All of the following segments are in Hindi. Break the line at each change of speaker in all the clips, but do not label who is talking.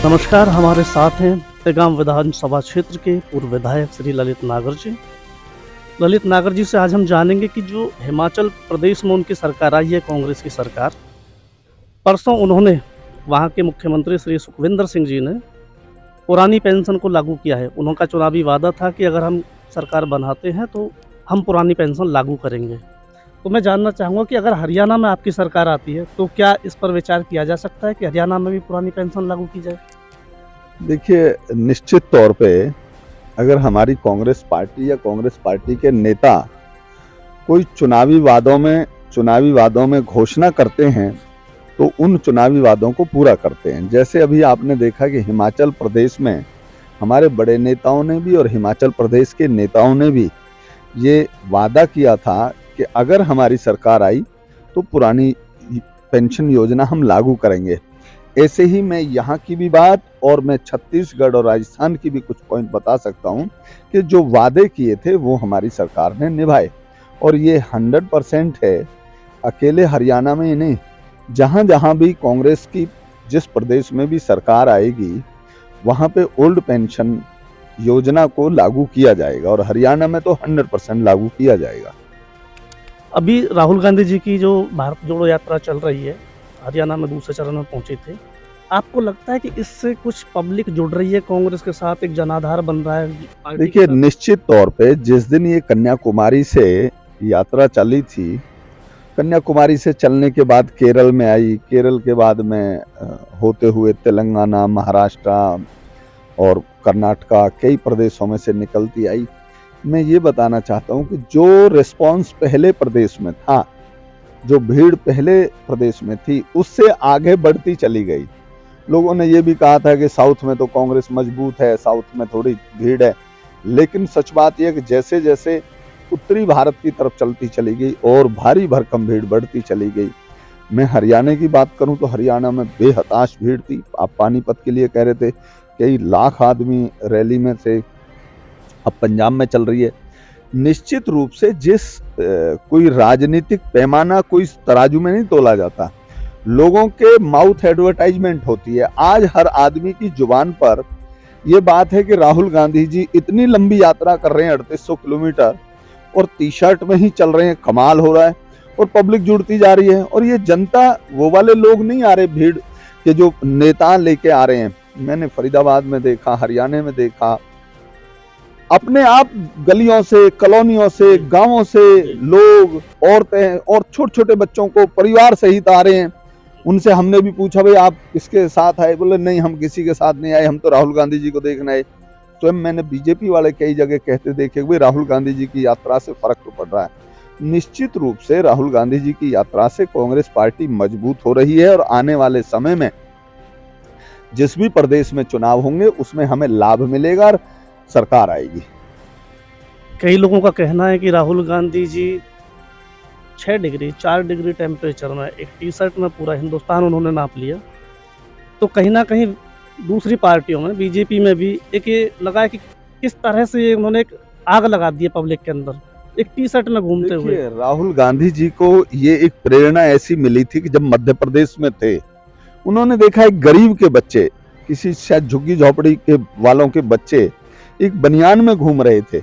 नमस्कार, हमारे साथ हैं पेगाम विधानसभा क्षेत्र के पूर्व विधायक श्री ललित नागर जी। ललित नागर जी से आज हम जानेंगे कि जो हिमाचल प्रदेश में उनकी सरकार आई है, कांग्रेस की सरकार, परसों उन्होंने वहाँ के मुख्यमंत्री श्री सुखविंदर सिंह जी ने पुरानी पेंशन को लागू किया है। उनका चुनावी वादा था कि अगर हम सरकार बनाते हैं तो हम पुरानी पेंशन लागू करेंगे। तो मैं जानना चाहूँगा कि अगर हरियाणा में आपकी सरकार आती है तो क्या इस पर विचार किया जा सकता है कि हरियाणा में भी पुरानी पेंशन लागू की जाए?
देखिए, निश्चित तौर पे अगर हमारी कांग्रेस पार्टी या कांग्रेस पार्टी के नेता कोई चुनावी वादों में घोषणा करते हैं तो उन चुनावी वादों को पूरा करते हैं। जैसे अभी आपने देखा कि हिमाचल प्रदेश में हमारे बड़े नेताओं ने भी और हिमाचल प्रदेश के नेताओं ने भी ये वादा किया था कि अगर हमारी सरकार आई तो पुरानी पेंशन योजना हम लागू करेंगे। ऐसे ही मैं यहाँ की भी बात और मैं छत्तीसगढ़ और राजस्थान की भी कुछ पॉइंट बता सकता हूँ कि जो वादे किए थे वो हमारी सरकार ने निभाए, और ये 100% है। अकेले हरियाणा में ही नहीं, जहाँ जहाँ भी कांग्रेस की जिस प्रदेश में भी सरकार आएगी वहाँ पे ओल्ड पेंशन योजना को लागू किया जाएगा, और हरियाणा में तो 100% लागू किया जाएगा।
अभी राहुल गांधी जी की जो भारत जोड़ो यात्रा चल रही है, हरियाणा में दूसरे चरण में पहुंचे थे। आपको लगता है कि इससे कुछ पब्लिक जुड़ रही है कांग्रेस के साथ, एक जनाधार बन रहा है पार्टी के
देखिए,
साथ?
निश्चित तौर पे जिस दिन ये कन्याकुमारी से यात्रा चली थी, कन्याकुमारी से चलने के बाद केरल में आई, केरल के बाद में होते हुए तेलंगाना, महाराष्ट्र और कर्नाटका, कई प्रदेशों में से निकलती आई। मैं ये बताना चाहता हूँ कि जो रिस्पॉन्स पहले प्रदेश में था, जो भीड़ पहले प्रदेश में थी, उससे आगे बढ़ती चली गई। लोगों ने ये भी कहा था कि साउथ में तो कांग्रेस मजबूत है, साउथ में थोड़ी भीड़ है, लेकिन सच बात यह कि जैसे जैसे उत्तरी भारत की तरफ चलती चली गई और भारी भरकम भीड़ बढ़ती चली गई। मैं हरियाणा की बात करूं तो हरियाणा में बेहताश भीड़ थी। आप पानीपत के लिए कह रहे थे, कई लाख आदमी रैली में थे। अब पंजाब में चल रही है। निश्चित रूप से कोई राजनीतिक पैमाना कोई तराजू में नहीं तोला जाता, लोगों के माउथ एडवर्टाइजमेंट होती है। आज हर आदमी की जुबान पर यह बात है कि राहुल गांधी जी इतनी लंबी यात्रा कर रहे हैं, 3800 किलोमीटर, और टी शर्ट में ही चल रहे हैं, कमाल हो रहा है, और पब्लिक जुड़ती जा रही है। और ये जनता, वो वाले लोग नहीं आ रहे भीड़ के जो नेता लेके आ रहे हैं। मैंने फरीदाबाद में देखा, हरियाणा में देखा, अपने आप गलियों से, कॉलोनियों से, गांवों से लोग, औरतें और छोटे छोटे बच्चों को परिवार सहित आ रहे हैं। उनसे हमने भी पूछा, भाई आप किसके साथ आए? बोले नहीं, हम किसी के साथ नहीं आए, हम तो राहुल गांधी जी को देखने आए। स्वयं मैंने बीजेपी वाले कई जगह कहते देखे, भाई राहुल गांधी जी की यात्रा से फर्क तो पड़ रहा है। निश्चित रूप से राहुल गांधी जी की यात्रा से कांग्रेस पार्टी मजबूत हो रही है, और आने वाले समय में जिस भी प्रदेश में चुनाव होंगे उसमें हमें लाभ मिलेगा और सरकार आएगी।
कई लोगों का कहना है कि Rahul Gandhi ji 6 degree 4 degree temperature में एक टी शर्ट में पूरा हिंदुस्तान उन्होंने नाप लिया। तो कहीं ना कहीं दूसरी पार्टियों में, बीजेपी में भी एक ये लगा है कि किस तरह से ये उन्होंने एक आग लगा दी है पब्लिक के अंदर, एक टी शर्ट में घूमते हुए।
राहुल गांधी जी को ये एक प्रेरणा ऐसी मिली थी कि जब मध्य प्रदेश में थे, उन्होंने देखा एक गरीब के बच्चे, किसी शायद झुग्गी झोपड़ी के वालों के बच्चे एक बनियान में घूम रहे थे।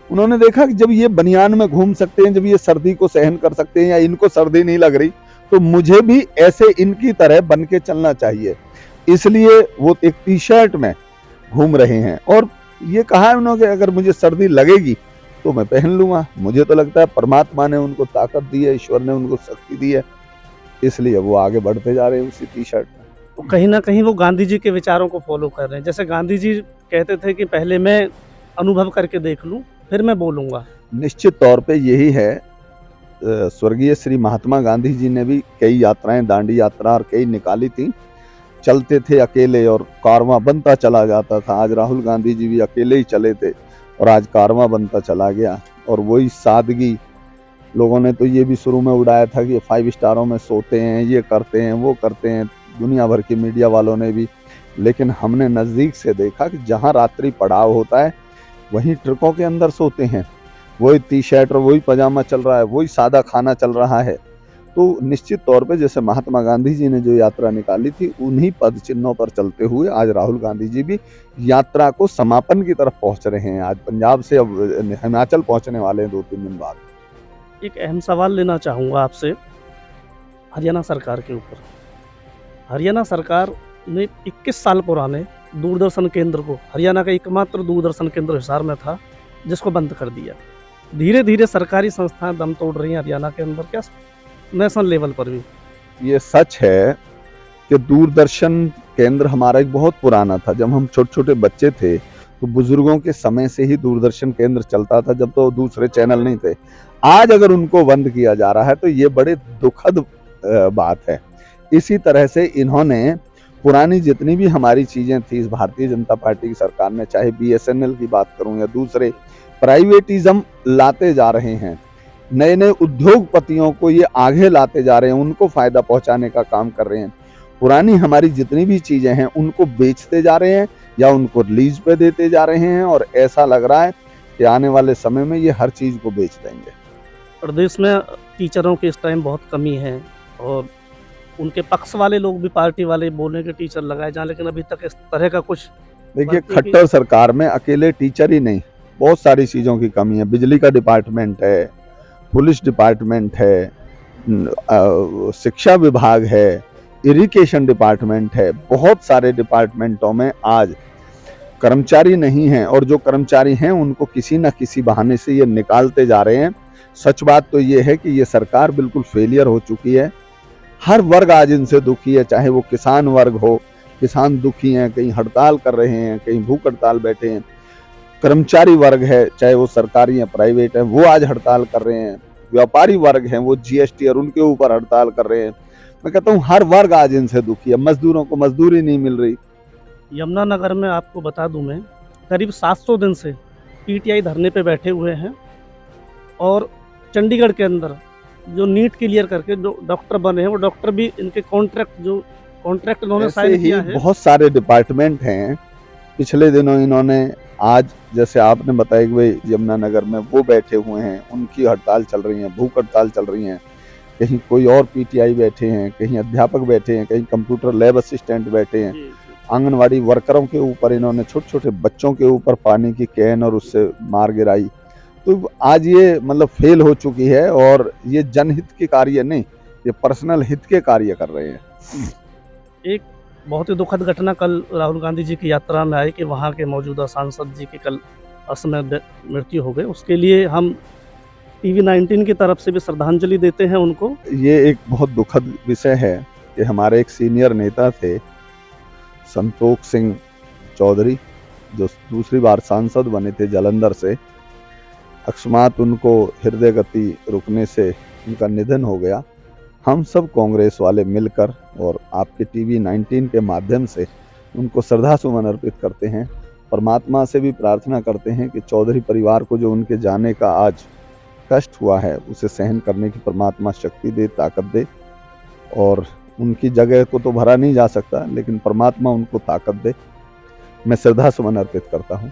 उन्होंने देखा कि जब ये बनियान में घूम सकते हैं, जब ये सर्दी को सहन कर सकते हैं, या इनको सर्दी नहीं लग रही, तो मुझे भी ऐसे इनकी तरह बन के चलना चाहिए। इसलिए वो एक टी शर्ट में घूम रहे हैं, और ये कहा है उन्होंने कि अगर मुझे सर्दी लगेगी तो मैं पहन लूंगा। मुझे तो लगता है परमात्मा ने उनको ताकत दी है, ईश्वर ने उनको शक्ति दी है, इसलिए वो आगे बढ़ते जा रहे हैं उसी टी शर्ट में।
तो कहीं ना कहीं वो गांधी जी के विचारों को फॉलो कर रहे हैं। जैसे गांधी जी कहते थे कि पहले मैं अनुभव करके देख लूं, फिर मैं बोलूंगा।
निश्चित तौर पे यही है। स्वर्गीय श्री महात्मा गांधी जी ने भी कई यात्राएं, दांडी यात्रा और कई निकाली थी। चलते थे अकेले और कारवां बनता चला जाता था। आज राहुल गांधी जी भी अकेले ही चले थे और आज कारवां बनता चला गया। और वही सादगी, लोगों ने तो ये भी शुरू में उड़ाया था कि 5 स्टारों में सोते हैं, ये करते हैं, वो करते हैं, दुनिया भर की मीडिया वालों ने भी। लेकिन हमने नज़दीक से देखा कि जहाँ रात्रि पड़ाव होता है वहीं ट्रकों के अंदर सोते हैं, वही टी शर्ट और वही पजामा चल रहा है, वही सादा खाना चल रहा है। तो निश्चित तौर पे जैसे महात्मा गांधी जी ने जो यात्रा निकाली थी, उन्हीं पद चिन्हों पर चलते हुए आज राहुल गांधी जी भी यात्रा को समापन की तरफ पहुंच रहे हैं। आज पंजाब से अब हिमाचल पहुंचने वाले हैं 2-3 दिन बाद।
एक अहम सवाल लेना चाहूँगा आपसे हरियाणा सरकार के ऊपर। हरियाणा सरकार ने 21 साल पुराने दूरदर्शन केंद्र को, हरियाणा का एकमात्र दूरदर्शन केंद्र हिसार में था, जिसको बंद कर दिया। धीरे-धीरे सरकारी संस्थाएँ दम तोड़ रही हैं हरियाणा के अंदर, क्या नेशनल लेवल पर भी।
ये सच है कि दूरदर्शन केंद्र हमारा एक बहुत पुराना था। जब हम छोटे-छोटे बच्चे थे, तो बुजुर्गों के समय से ही दूरदर्शन केंद्र चलता था, जब तो दूसरे चैनल नहीं थे। आज अगर उनको बंद किया जा रहा है, तो ये बड़े दुखद बात है। इसी तरह से इन्होंने पुरानी जितनी भी हमारी चीज़ें थी इस भारतीय जनता पार्टी की सरकार ने, चाहे बीएसएनएल की बात करूं या दूसरे, प्राइवेटिज्म लाते जा रहे हैं। नए-नए उद्योगपतियों को ये आगे लाते जा रहे हैं, उनको फ़ायदा पहुंचाने का काम कर रहे हैं। पुरानी हमारी जितनी भी चीज़ें हैं, उनको बेचते जा रहे हैं या उनको लीज पे देते जा रहे हैं, और ऐसा लग रहा है कि आने वाले समय में ये हर चीज़ को बेच देंगे।
प्रदेश में टीचरों की इस टाइम बहुत कमी है, और उनके पक्ष वाले लोग भी, पार्टी वाले बोल रहे हैं कि टीचर लगाए जाएँ, लेकिन अभी तक इस तरह का कुछ
देखिए,
भर्ती की-
खट्टर सरकार में अकेले टीचर ही नहीं, बहुत सारी चीज़ों की कमी है। बिजली का डिपार्टमेंट है, पुलिस डिपार्टमेंट है, शिक्षा विभाग है, इरिगेशन डिपार्टमेंट है। बहुत सारे डिपार्टमेंटों में आज कर्मचारी नहीं हैं, और जो कर्मचारी हैं उनको किसी न किसी बहाने से ये निकालते जा रहे हैं। सच बात तो ये है कि ये सरकार बिल्कुल फेलियर हो चुकी है। हर वर्ग आज इनसे दुखी है, चाहे वो किसान वर्ग हो, किसान दुखी हैं, कहीं हड़ताल कर रहे हैं, कहीं भूख हड़ताल बैठे हैं। कर्मचारी वर्ग है, चाहे वो सरकारी या प्राइवेट है, वो आज हड़ताल कर रहे हैं। व्यापारी वर्ग हैं, वो जीएसटी और उनके ऊपर हड़ताल कर रहे हैं। मैं कहता हूँ हर वर्ग आज इनसे दुखी है। मजदूरों को मजदूरी नहीं मिल रही।
यमुनानगर में आपको बता दूं, मैं करीब 700 दिन से पीटीआई धरने पे बैठे हुए हैं, और चंडीगढ़ के अंदर जो नीट क्लियर करके जो डॉक्टर बने हैं, वो डॉक्टर भी इनके कॉन्ट्रैक्ट इन्होंने
ऐसे
साइन
ही
किया है।
बहुत सारे डिपार्टमेंट हैं। पिछले दिनों इन्होंने, आज जैसे आपने बताया कि भाई यमुनानगर में वो बैठे हुए हैं, उनकी हड़ताल चल रही है, भूख हड़ताल चल रही है। कहीं कोई और पीटीआई बैठे हैं, कहीं अध्यापक बैठे हैं, कहीं कंप्यूटर लैब असिस्टेंट बैठे हैं।
जी, जी।
आंगनवाड़ी वर्करों के ऊपर इन्होंने, छोटे छोटे बच्चों के ऊपर पानी की कैन और उससे मार गिराई। तो आज ये मतलब फेल हो चुकी है, और ये जनहित के कार्य नहीं, ये पर्सनल हित के कार्य कर रहे हैं।
एक बहुत ही दुखद घटना कल राहुल गांधी जी की यात्रा में आई कि वहाँ के मौजूदा सांसद जी की कल असमय मृत्यु हो गई। उसके लिए हम टीवी 19 की तरफ से भी श्रद्धांजलि देते हैं उनको।
ये एक बहुत दुखद विषय है कि हमारे एक सीनियर नेता थे, संतोख सिंह चौधरी, जो दूसरी बार सांसद बने थे जालंधर से। अकस्मात उनको हृदय गति रुकने से उनका निधन हो गया। हम सब कांग्रेस वाले मिलकर और आपके टीवी 19 के माध्यम से उनको श्रद्धा सुमन अर्पित करते हैं। परमात्मा से भी प्रार्थना करते हैं कि चौधरी परिवार को जो उनके जाने का आज कष्ट हुआ है, उसे सहन करने की परमात्मा शक्ति दे, ताकत दे। और उनकी जगह को तो भरा नहीं जा सकता, लेकिन परमात्मा उनको ताकत दे। मैं श्रद्धा सुमन अर्पित करता हूँ।